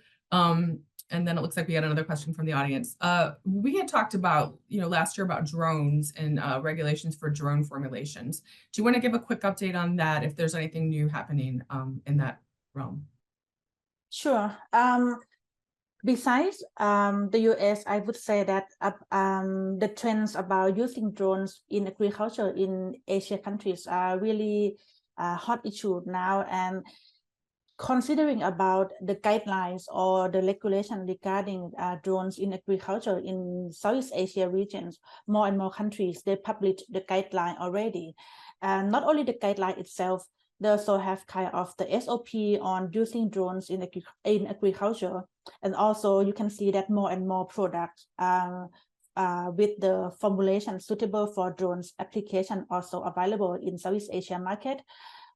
And then it looks like we had another question from the audience. We had talked about, you know, last year about drones and regulations for drone formulations. Do you want to give a quick update on that, if there's anything new happening in that realm? Sure. Besides the US, I would say that the trends about using drones in agriculture in Asia countries are really a hot issue now. And considering about the guidelines or the regulation regarding drones in agriculture in Southeast Asia regions, more and more countries, they publish the guideline already. And not only the guideline itself, they also have kind of the SOP on using drones in agriculture. And also you can see that more and more products with the formulation suitable for drones application also available in Southeast Asia market.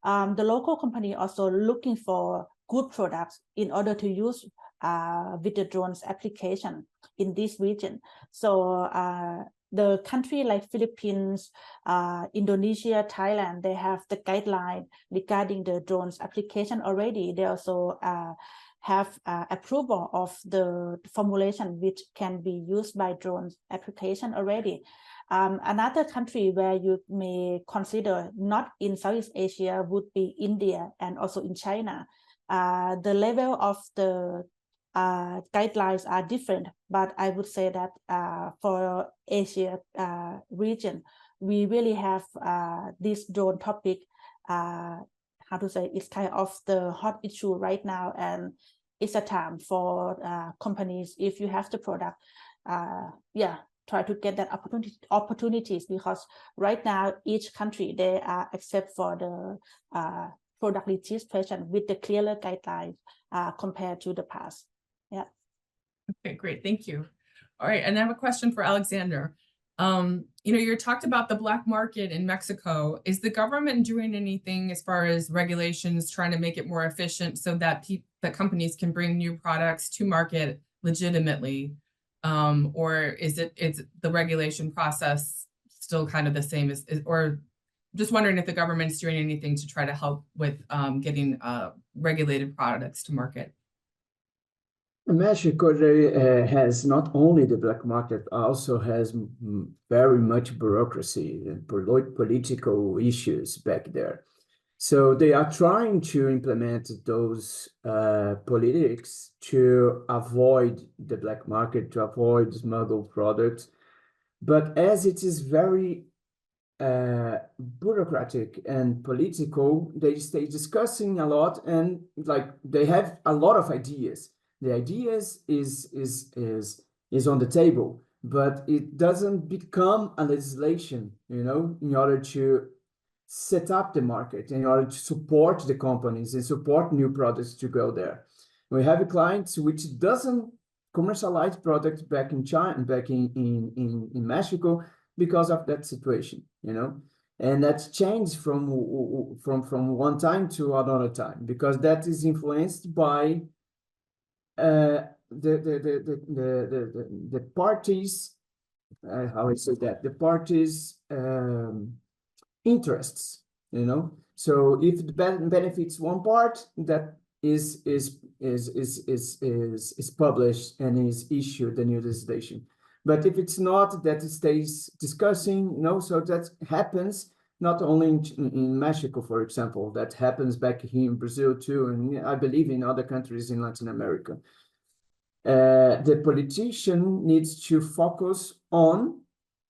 The local company also looking for good products in order to use with the drones application in this region. So the country like Philippines, Indonesia, Thailand, they have the guideline regarding the drones application already. They also have approval of the formulation which can be used by drones application already. Another country where you may consider not in Southeast Asia would be India and also in China. The level of the guidelines are different, but I would say that for Asia region, we really have this drone topic, how to say, it's kind of the hot issue right now, and it's a time for companies, if you have the product, try to get that opportunities, because right now each country, they are except for the product registration with the clearer guidelines compared to the past. Yeah. Okay, great. Thank you. All right. And I have a question for Alexandre. You talked about the black market in Mexico. Is the government doing anything as far as regulations trying to make it more efficient so that that companies can bring new products to market legitimately? Or is the regulation process still kind of the same or just wondering if the government's doing anything to try to help with getting regulated products to market? Mexico has not only the black market, also has very much bureaucracy and political issues back there. So they are trying to implement those politics to avoid the black market, to avoid smuggled products. But as it is very bureaucratic and political, they stay discussing a lot, and like they have a lot of ideas. The ideas is on the table, but it doesn't become a legislation, in order to set up the market, in order to support the companies and support new products to go there. We have clients which doesn't commercialize products back in China, back in Mexico, because of that situation, and that's changed from one time to another time, because that is influenced by the parties, how I say that, the parties' interests, So if it benefits one part, that is published and is issued the new legislation. But if it's not, that it stays discussing, so that happens not only in Mexico, for example, that happens back here in Brazil too, and I believe in other countries in Latin America. The politician needs to focus on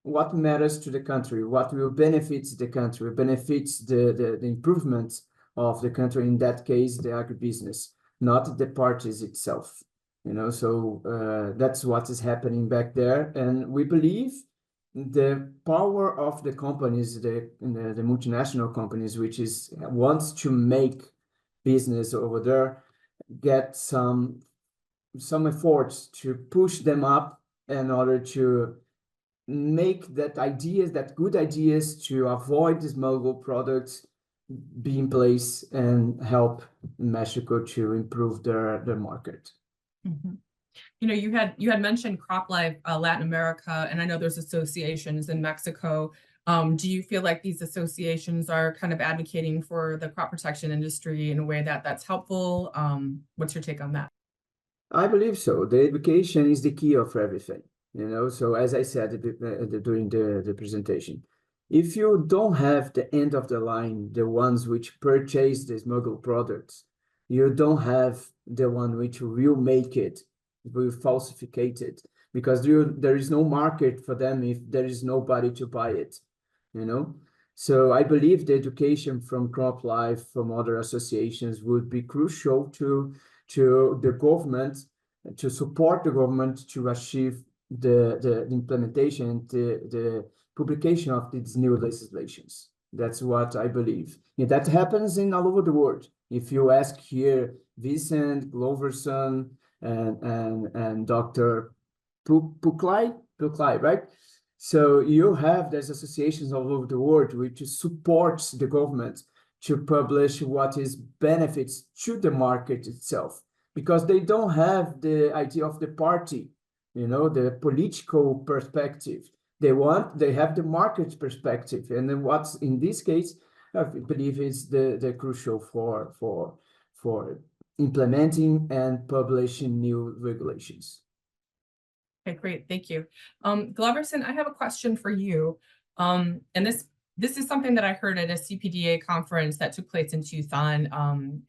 what matters to the country, what will benefit the country, benefits the improvement of the country, in that case, the agribusiness, not the parties itself. So that's what is happening back there. And we believe the power of the companies, the multinational companies, which wants to make business over there, get some efforts to push them up in order to make that good ideas to avoid the smuggled products be in place and help Mexico to improve their market. Mm-hmm. You had mentioned CropLife Latin America, and I know there's associations in Mexico. Do you feel like these associations are kind of advocating for the crop protection industry in a way that's helpful? What's your take on that? I believe so. The education is the key of everything, So as I said during the presentation, if you don't have the end of the line, the ones which purchase the smuggled products, you don't have the one which will make it, will falsificate it, because there is no market for them if there is nobody to buy it, So I believe the education from CropLife, from other associations, would be crucial to the government, to support the government to achieve the implementation, the publication of these new legislations. That's what I believe. And that happens all over the world. If you ask here, Vincent, Gloverson, and Dr. Pukclai, right? So you have these associations all over the world which supports the government to publish what is benefits to the market itself, because they don't have the idea of the party, the political perspective. They have the market perspective, and then what's in this case, I believe is the crucial for implementing and publishing new regulations. Okay, great, thank you. Gloverson, I have a question for you. And this is something that I heard at a CPDA conference that took place in Tucson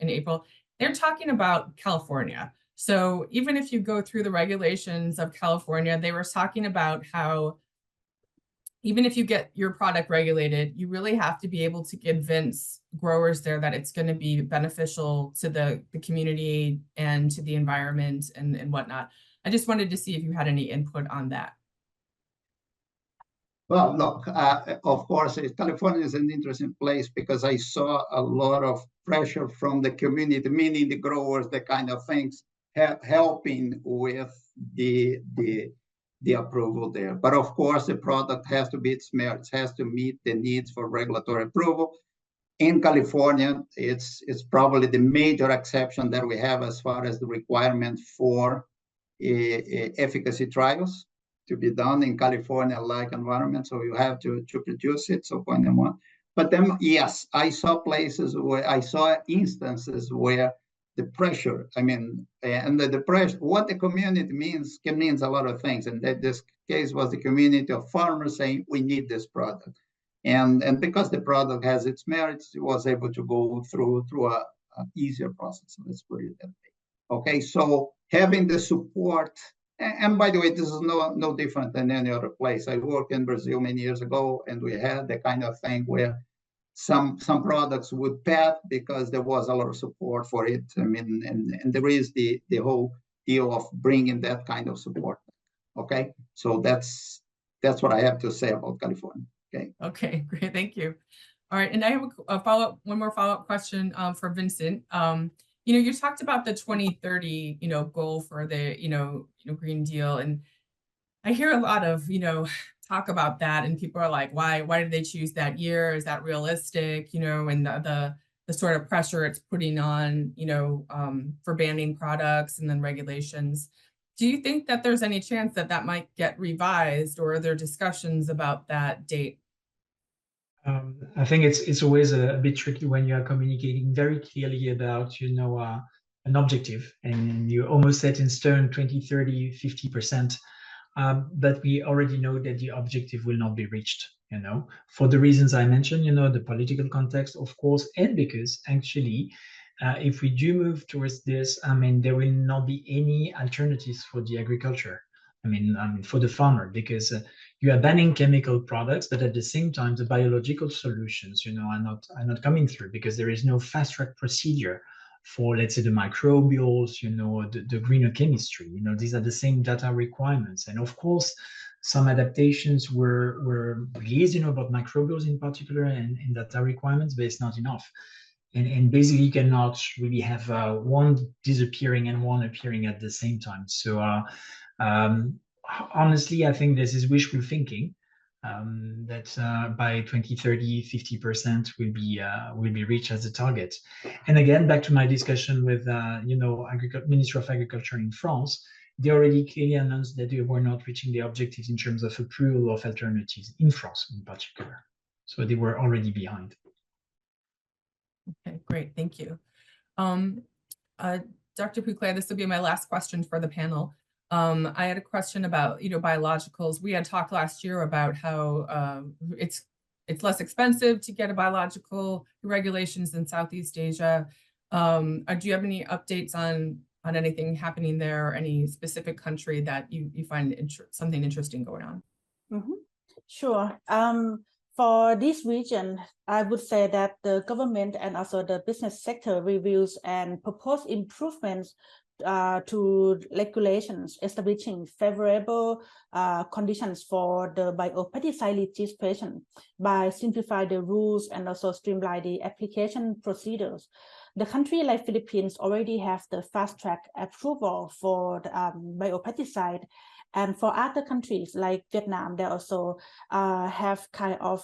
in April. They're talking about California. So even if you go through the regulations of California, they were talking about how even if you get your product regulated, you really have to be able to convince growers there that it's going to be beneficial to the community and to the environment and whatnot. I just wanted to see if you had any input on that. Well, look, of course, California is an interesting place because I saw a lot of pressure from the community, meaning the growers, the kind of things, helping with the the approval there. But of course, the product has to be its merits, has to meet the needs for regulatory approval. In California, it's probably the major exception that we have as far as the requirement for efficacy trials to be done in California-like environment. So you have to produce it, so point number one. But then, yes, I saw instances where the pressure, and the pressure, what the community means can mean a lot of things. And that this case was the community of farmers saying, we need this product. And because the product has its merits, it was able to go through an easier process. Let's put it that way. Okay, so having the support, and by the way, this is no different than any other place. I worked in Brazil many years ago, and we had the kind of thing where some products would pass because there was a lot of support for it. And there is the whole deal of bringing that kind of support. Okay, so that's what I have to say about California. Okay, great, thank you. All right, and I have one more follow-up question for Vincent. You talked about the 2030, goal for the, Green Deal, and I hear a lot of, talk about that, and people are like, why did they choose that year? Is that realistic? And the sort of pressure it's putting on, for banning products and then regulations. Do you think that there's any chance that that might get revised, or are there discussions about that date? I think it's always a bit tricky when you are communicating very clearly about, an objective, and you almost set in stone 2030, 50%. But we already know that the objective will not be reached, for the reasons I mentioned, the political context, of course, and because actually, if we do move towards this, there will not be any alternatives for the agriculture. For the farmer, because you are banning chemical products, but at the same time, the biological solutions, are not coming through, because there is no fast track procedure for, let's say, the microbials, the greener chemistry. These are the same data requirements, and of course, some adaptations were released, about microbials in particular and data requirements, but it's not enough. And basically, you cannot really have one disappearing and one appearing at the same time. So honestly, I think this is wishful thinking, that by 2030, 50% will be reached as a target. And again, back to my discussion with Ministry of Agriculture in France, they already clearly announced that they were not reaching the objectives in terms of approval of alternatives in France in particular. So they were already behind. Okay, great, thank you. Dr. Pukclai, this will be my last question for the panel. I had a question about, biologicals. We had talked last year about how it's less expensive to get a biological regulations in Southeast Asia. Do you have any updates on anything happening there, or any specific country that you find something interesting going on? Mm-hmm. Sure. For this region, I would say that the government and also the business sector reviews and propose improvements to regulations establishing favorable conditions for the biopesticide registration by simplifying the rules and also streamline the application procedures. The country like Philippines already have the fast track approval for the biopesticide. And for other countries like Vietnam, they also have kind of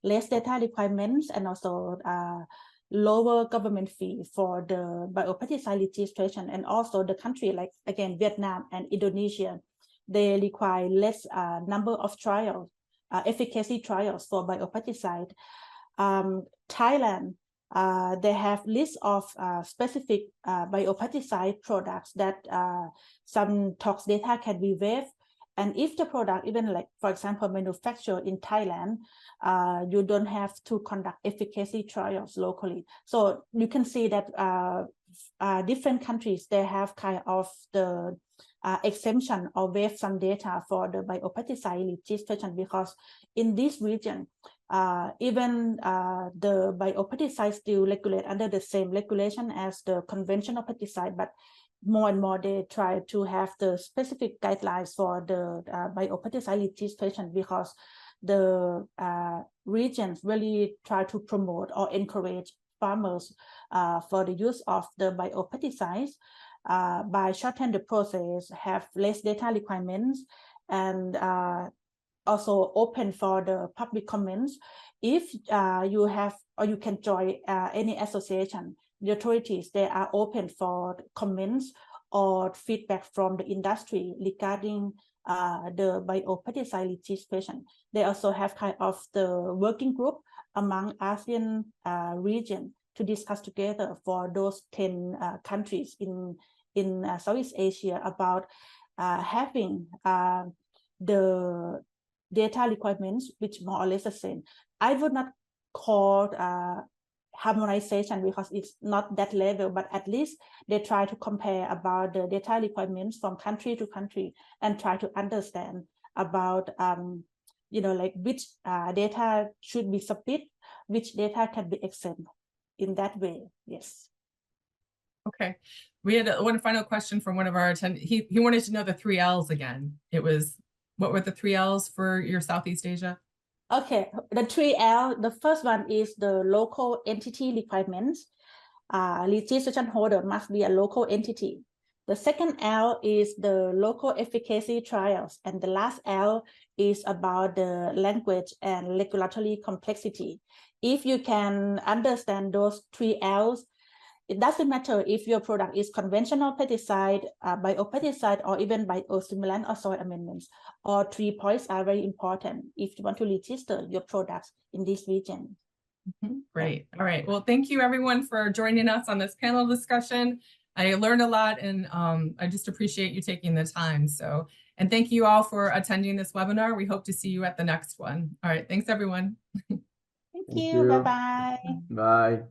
less data requirements and also lower government fee for the biopesticide registration. And also the country like, again, Vietnam and Indonesia, they require less number of trials, efficacy trials for biopesticide. Thailand, they have lists of specific biopesticide products that some tox data can be waived. And if the product, even like, for example, manufactured in Thailand, you don't have to conduct efficacy trials locally. So you can see that different countries, they have kind of the exemption or waive some data for the biopesticide registration, because in this region, even the biopesticide still regulate under the same regulation as the conventional pesticide, but more and more they try to have the specific guidelines for the biopesticide registration, because the regions really try to promote or encourage farmers for the use of the biopesticides by shorten the process, have less data requirements, and also open for the public comments. If you have or you can join any association, the authorities, they are open for comments or feedback from the industry regarding the biopesticide legislation. They also have kind of the working group among ASEAN region to discuss together for those 10 countries in Southeast Asia about having the data requirements, which more or less the same. I would not call harmonization because it's not that level, but at least they try to compare about the data requirements from country to country and try to understand about like which data should be split, which data can be exempt in that way. Yes. Okay. We had one final question from one of our attendees. He wanted to know the 3 L's again. It was, what were the 3 L's for your Southeast Asia? Okay, the 3 L, the first one is the local entity requirements. Registration holder must be a local entity. The second L is the local efficacy trials. And the last L is about the language and regulatory complexity. If you can understand those 3 L's, it doesn't matter if your product is conventional pesticide, biopesticide, or even biostimulant or soil amendments. All 3 points are very important if you want to register your products in this region. Great. All right. Well, thank you everyone for joining us on this panel discussion. I learned a lot, and I just appreciate you taking the time. So, and thank you all for attending this webinar. We hope to see you at the next one. All right. Thanks, everyone. Thank you. Bye-bye. Bye.